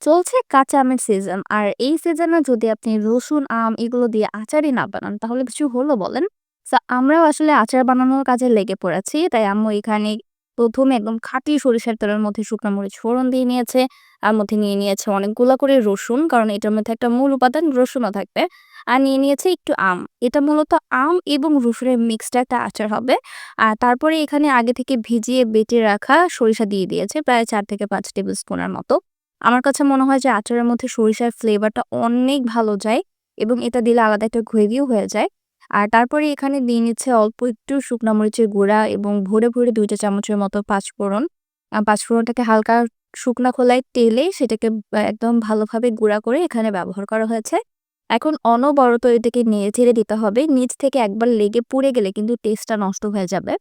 চলছে কাঁচা আমের সিজন। আর এই সিজনে যদি আপনি রসুন, আম এগুলো দিয়ে আচারই না বানান তাহলে কিছু হলো বলেন? আমরাও আসলে আচার বানানোর কাজে লেগে পড়েছি। তাই আম্মু এখানে ১ম এ একদম খাঁটি সরিষার তেলের মধ্যে শুকনা মরিচ ফোড়ন দিয়ে নিয়েছে। তার মধ্যে নিয়ে নিয়েছে অনেকগুলা করে রসুন। কারণ এটার মধ্যে একটা মূল উপাদান রসুনও থাকবে। আর নিয়ে নিয়েছে একটু আম। এটা মূলত আম এবং রসুনের মিক্সড একটা আচার হবে। আর তারপরে এখানে আগে থেকে ভিজিয়ে বেটে রাখা সরিষা দিয়ে দিয়েছে প্রায় ৪ থেকে ৫ টেবিল স্পুনের মতো। আমার কাছে মনে হয় যে আচারের মধ্যে সরিষার ফ্লেভারটা অনেক ভালো যায় এবং এটা দিলে আলাদা একটা গ্রেভিও হয়ে যায়। আর তারপরে এখানে দিয়ে নিচ্ছে অল্প একটু শুকনা মরিচের গুঁড়া এবং ভরে ২ টা চামচের মতো পাঁচফোড়ন। পাঁচফোড়নটাকে হালকা শুকনা খোলায় তেলে সেটাকে একদম ভালোভাবে গুঁড়া করে এখানে ব্যবহার করা হয়েছে। এখন অনবরত এটাকে নেড়েচেড়ে দিতে হবে। নিচ থেকে একবার লেগে পুড়ে গেলে কিন্তু টেস্টটা নষ্ট হয়ে যাবে।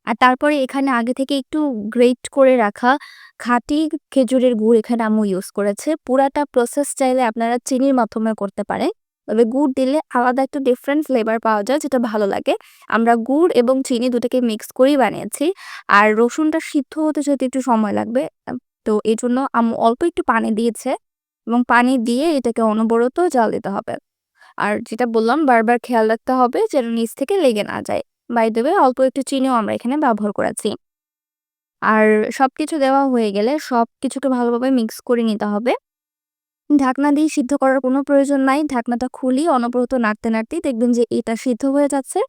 আর তারপরে এখানে আগে থেকে একটু গ্রেট করে রাখা খাঁটি খেজুরের গুড় এখানে আম্মু ইউজ করেছে। পুরাটা প্রসেস চাইলে আপনারা চিনির মাধ্যমে করতে পারেন। তবে গুড় দিলে আলাদা একটা ডিফারেন্ট ফ্লেভার পাওয়া যায় যেটা ভালো লাগে। আমরা গুড় এবং চিনি দুটোকে মিক্স করেই বানিয়েছি। আর রসুনটা সিদ্ধ হতে যেহেতু একটু সময় লাগবে, তো এজন্য আম্মু অল্প একটু পানি দিয়েছে এবং পানি দিয়ে এটাকে অনবরত জাল দিতে হবে। আর যেটা বললাম বারবার খেয়াল রাখতে হবে যেন নিচ থেকে লেগে না যায়। বাই দ্য ওয়ে অল্প একটু চিনিও আমরা এখানে ব্যবহার করেছি। আর সবকিছু দেওয়া হয়ে গেলে সবকিছুকে ভালোভাবে মিক্স করে নিতে হবে। ঢাকনা দিয়ে সিদ্ধ করার কোনো প্রয়োজন নাই। ঢাকনাটা খুলিয়ে অনবরত নাড়তেই দেখবেন যে এটা সিদ্ধ হয়ে যাচ্ছে।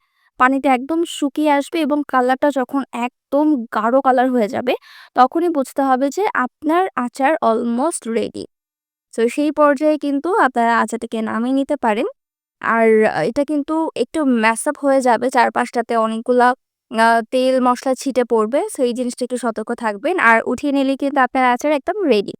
পানিটা একদম শুকিয়ে আসবে এবং কালারটা যখন একদম গাঢ় কালার হয়ে যাবে, তখনই বুঝতে হবে যে আপনার আচার অলমোস্ট রেডি। তো সেই পর্যায়ে কিন্তু আপনারা আচারটাকে নামিয়ে নিতে পারেন। আর এটা কিন্তু একটু ম্যাশ আপ হয়ে যাবে। চারপাশটাতে অনেকগুলা তেল মসলা ছিটে পড়বে। সো এই জিনিসটা একটু সতর্ক থাকবেন। আর উঠিয়ে নিলেই কিন্তু আপনার আচার একদম রেডি।